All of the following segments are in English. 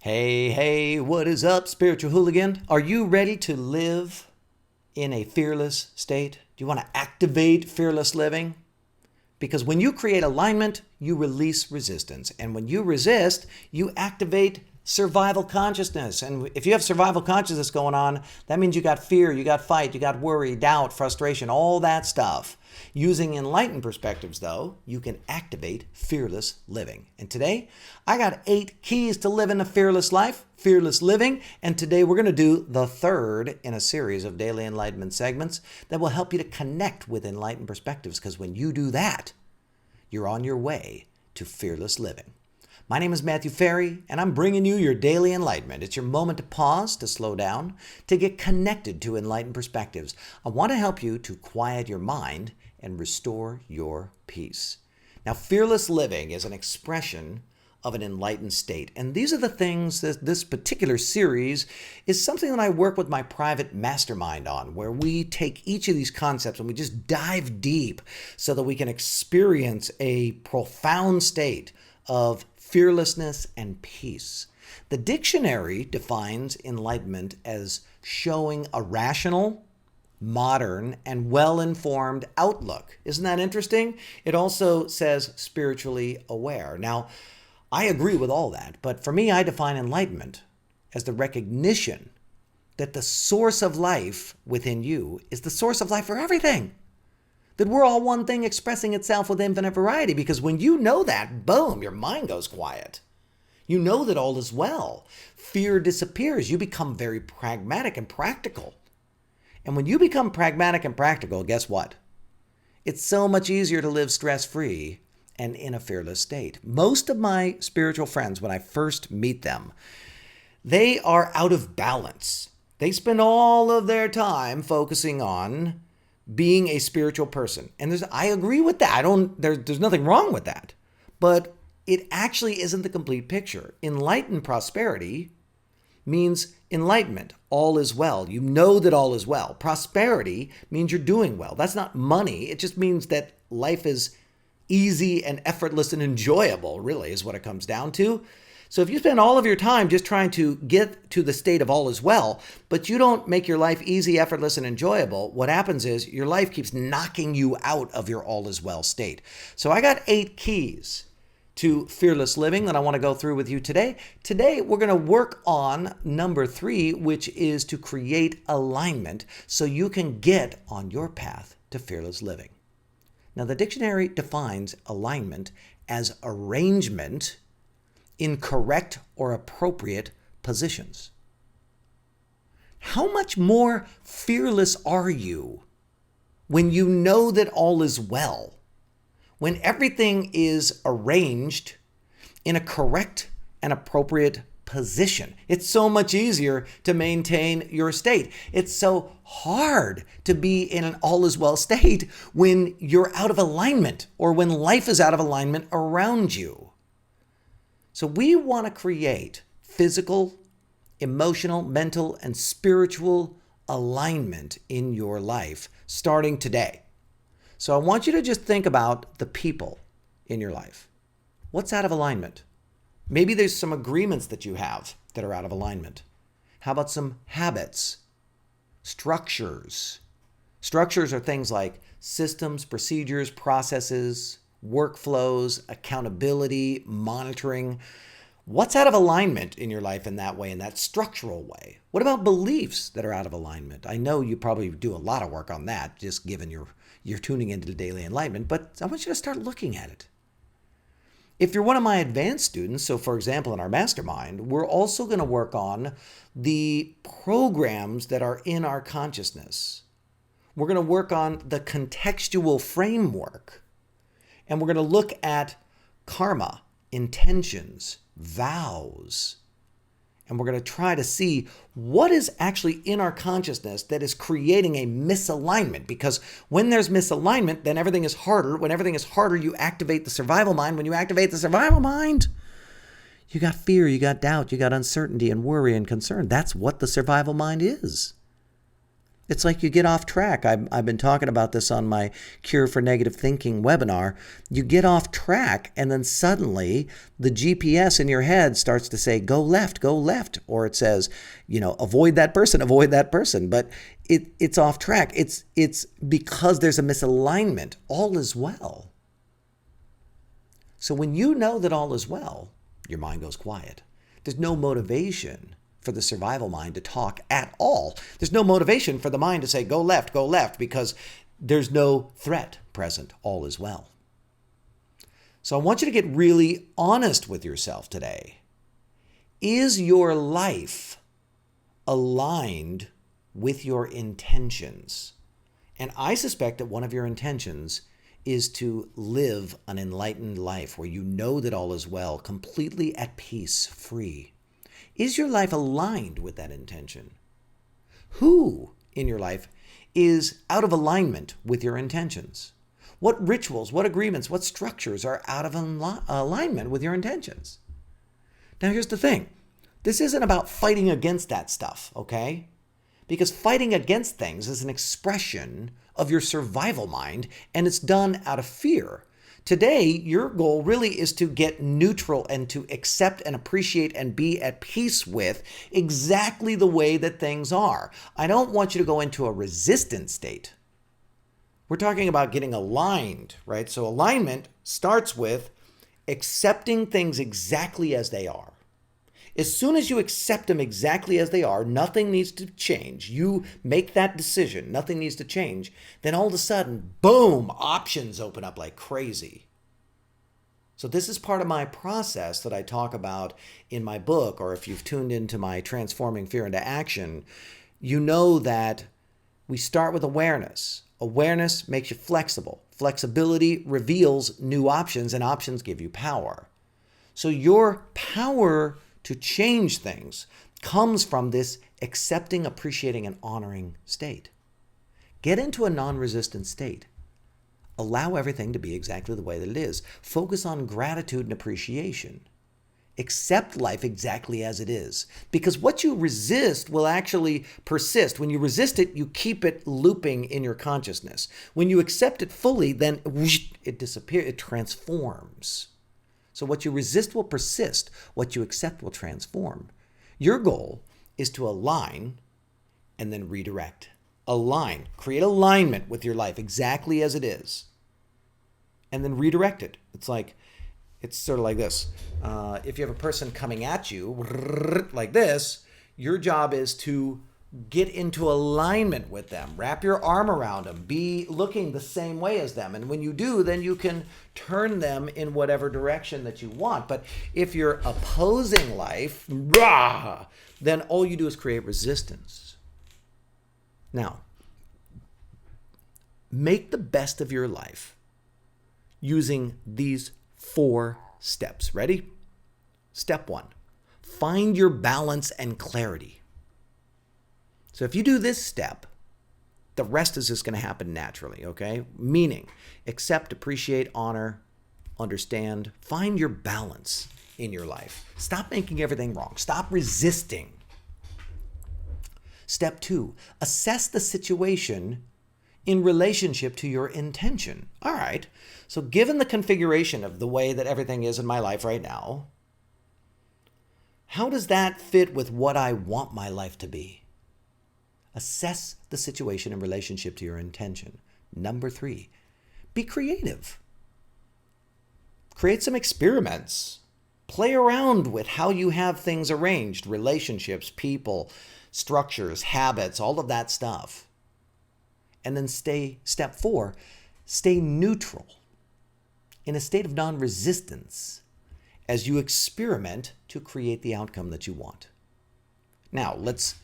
Hey, what is up, spiritual hooligan? Are you ready to live in a fearless state? Do you want to activate fearless living? Because when you create alignment, you release resistance. And when you resist, you activate survival consciousness. And if you have survival consciousness going on, that means you got fear, you got fight, you got worry, doubt, frustration, all that stuff. Using enlightened perspectives, though, you can activate fearless living. And today, I got 8 keys to living a fearless life, fearless living. And today, we're going to do the third in a series of daily enlightenment segments that will help you to connect with enlightened perspectives. Because when you do that, you're on your way to fearless living. My name is Matthew Ferry, and I'm bringing you your daily enlightenment. It's your moment to pause, to slow down, to get connected to enlightened perspectives. I want to help you to quiet your mind and restore your peace. Now, fearless living is an expression of an enlightened state. And these are the things that this particular series is something that I work with my private mastermind on, where we take each of these concepts and we just dive deep so that we can experience a profound state of fearlessness and peace. The dictionary defines enlightenment as showing a rational, modern, and well-informed outlook. Isn't that interesting? It also says spiritually aware. Now, I agree with all that, but for me, I define enlightenment as the recognition that the source of life within you is the source of life for everything. That we're all one thing expressing itself with infinite variety, because when you know that, boom, your mind goes quiet. You know that all is well. Fear disappears. You become very pragmatic and practical. And when you become pragmatic and practical, guess what? It's so much easier to live stress-free and in a fearless state. Most of my spiritual friends, when I first meet them, they are out of balance. They spend all of their time focusing on being a spiritual person. And I agree with that. There's nothing wrong with that. But it actually isn't the complete picture. Enlightened prosperity means enlightenment. All is well. You know that all is well. Prosperity means you're doing well. That's not money. It just means that life is easy and effortless and enjoyable, really, is what it comes down to. So if you spend all of your time just trying to get to the state of all is well, but you don't make your life easy, effortless, and enjoyable, what happens is your life keeps knocking you out of your all is well state. So I got 8 keys to fearless living that I want to go through with you today. Today, we're going to work on number 3, which is to create alignment so you can get on your path to fearless living. Now, the dictionary defines alignment as arrangement in correct or appropriate positions. How much more fearless are you when you know that all is well? When everything is arranged in a correct and appropriate position? It's so much easier to maintain your state. It's so hard to be in an all is well state when you're out of alignment or when life is out of alignment around you. So we want to create physical, emotional, mental, and spiritual alignment in your life starting today. So I want you to just think about the people in your life. What's out of alignment? Maybe there's some agreements that you have that are out of alignment. How about some habits, structures? Structures are things like systems, procedures, processes, workflows, accountability, monitoring. What's out of alignment in your life in that way, in that structural way? What about beliefs that are out of alignment? I know you probably do a lot of work on that, just given you're tuning into the Daily Enlightenment, but I want you to start looking at it. If you're one of my advanced students, so for example, in our mastermind, we're also going to work on the programs that are in our consciousness. We're going to work on the contextual framework. And we're going to look at karma, intentions, vows. And we're going to try to see what is actually in our consciousness that is creating a misalignment. Because when there's misalignment, then everything is harder. When everything is harder, you activate the survival mind. When you activate the survival mind, you got fear, you got doubt, you got uncertainty and worry and concern. That's what the survival mind is. It's like you get off track. I've been talking about this on my Cure for Negative Thinking webinar. You get off track, and then suddenly the GPS in your head starts to say, go left, or it says, avoid that person. But it's off track. It's because there's a misalignment. All is well. So when you know that all is well, your mind goes quiet. There's no motivation for the survival mind to talk at all. There's no motivation for the mind to say, go left, because there's no threat present. All is well. So I want you to get really honest with yourself today. Is your life aligned with your intentions? And I suspect that one of your intentions is to live an enlightened life where you know that all is well, completely at peace, free. Is your life aligned with that intention? Who in your life is out of alignment with your intentions? What rituals, what agreements, what structures are out of alignment with your intentions? Now, here's the thing. This isn't about fighting against that stuff, okay? Because fighting against things is an expression of your survival mind, and it's done out of fear. Today, your goal really is to get neutral and to accept and appreciate and be at peace with exactly the way that things are. I don't want you to go into a resistant state. We're talking about getting aligned, right? So alignment starts with accepting things exactly as they are. As soon as you accept them exactly as they are, nothing needs to change. You make that decision, nothing needs to change. Then all of a sudden, boom, options open up like crazy. So this is part of my process that I talk about in my book, or if you've tuned into my Transforming Fear into Action, you know that we start with awareness. Awareness makes you flexible. Flexibility reveals new options, and options give you power. So your power to change things comes from this accepting, appreciating, and honoring state. Get into a non-resistant state. Allow everything to be exactly the way that it is. Focus on gratitude and appreciation. Accept life exactly as it is. Because what you resist will actually persist. When you resist it, you keep it looping in your consciousness. When you accept it fully, then whoosh, it disappears, it transforms. So what you resist will persist. What you accept will transform. Your goal is to align and then redirect. Align. Create alignment with your life exactly as it is. And then redirect it. It's sort of like this. If you have a person coming at you like this, your job is to get into alignment with them. Wrap your arm around them. Be looking the same way as them. And when you do, then you can turn them in whatever direction that you want. But if you're opposing life, then all you do is create resistance. Now, make the best of your life using these 4 steps. Ready? Step 1, find your balance and clarity. So if you do this step, the rest is just going to happen naturally, okay? Meaning, accept, appreciate, honor, understand, find your balance in your life. Stop making everything wrong. Stop resisting. Step 2, assess the situation in relationship to your intention. All right, so given the configuration of the way that everything is in my life right now, how does that fit with what I want my life to be? Assess the situation in relationship to your intention. Number 3, be creative. Create some experiments. Play around with how you have things arranged, relationships, people, structures, habits, all of that stuff. And then step 4, stay neutral in a state of non-resistance as you experiment to create the outcome that you want. Now, let's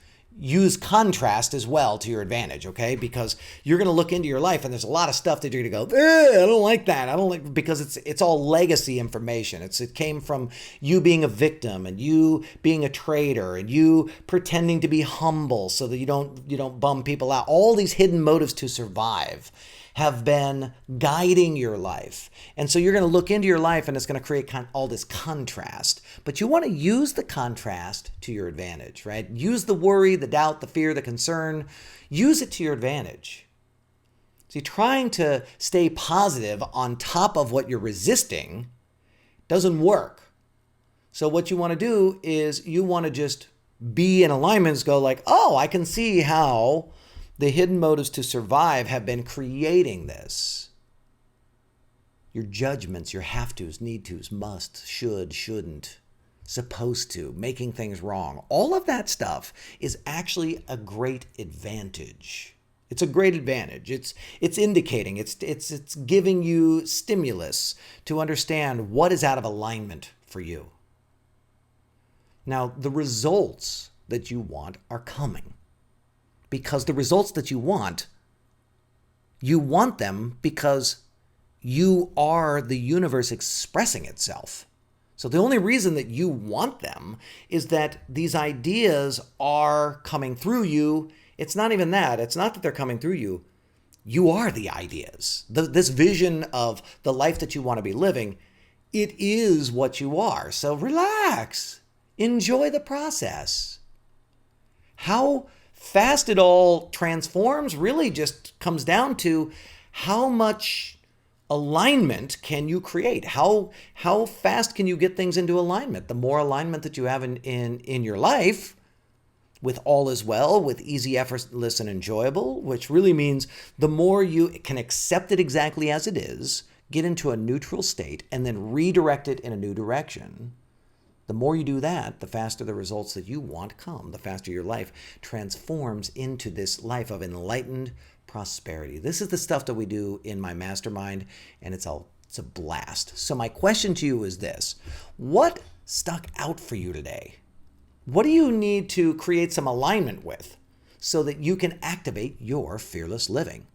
use contrast as well to your advantage, okay? Because you're going to look into your life and there's a lot of stuff that you're going to go, I don't like that. I don't like, because it's all legacy information. It came from you being a victim and you being a traitor and you pretending to be humble so that you don't bum people out. All these hidden motives to survive have been guiding your life. And so you're going to look into your life and it's going to create all this contrast. But you want to use the contrast to your advantage, right? Use the worry, the doubt, the fear, the concern. Use it to your advantage. See, trying to stay positive on top of what you're resisting doesn't work. So what you want to do is you want to just be in alignment, go like, oh, I can see how the hidden motives to survive have been creating this. Your judgments, your have tos, need tos, must, should, shouldn't, supposed to, making things wrong. All of that stuff is actually a great advantage. It's a great advantage. It's indicating, it's giving you stimulus to understand what is out of alignment for you. Now, the results that you want are coming. Because the results that you want them because you are the universe expressing itself. So the only reason that you want them is that these ideas are coming through you. It's not even that. It's not that they're coming through you. You are the ideas. This vision of the life that you want to be living, it is what you are. So relax. Enjoy the process. How fast it all transforms really just comes down to how much alignment can you create? How fast can you get things into alignment? The more alignment that you have in your life, with all is well, with easy, effortless, and enjoyable, which really means the more you can accept it exactly as it is, get into a neutral state, and then redirect it in a new direction. The more you do that, the faster the results that you want come, the faster your life transforms into this life of enlightened prosperity. This is the stuff that we do in my mastermind, and it's a blast. So my question to you is this: what stuck out for you today? What do you need to create some alignment with so that you can activate your fearless living?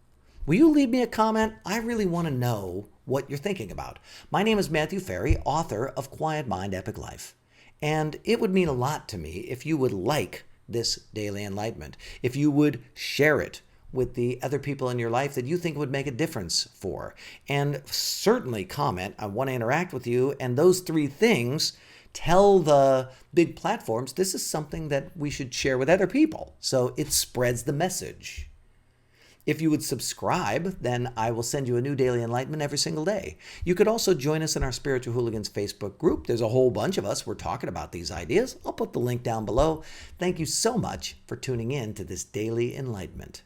Will you leave me a comment? I really want to know what you're thinking about. My name is Matthew Ferry, author of Quiet Mind, Epic Life. And it would mean a lot to me if you would like this daily enlightenment, if you would share it with the other people in your life that you think would make a difference for. And certainly comment. I want to interact with you. And those three things tell the big platforms this is something that we should share with other people. So it spreads the message. If you would subscribe, then I will send you a new daily enlightenment every single day. You could also join us in our Spiritual Hooligans Facebook group. There's a whole bunch of us. We're talking about these ideas. I'll put the link down below. Thank you so much for tuning in to this daily enlightenment.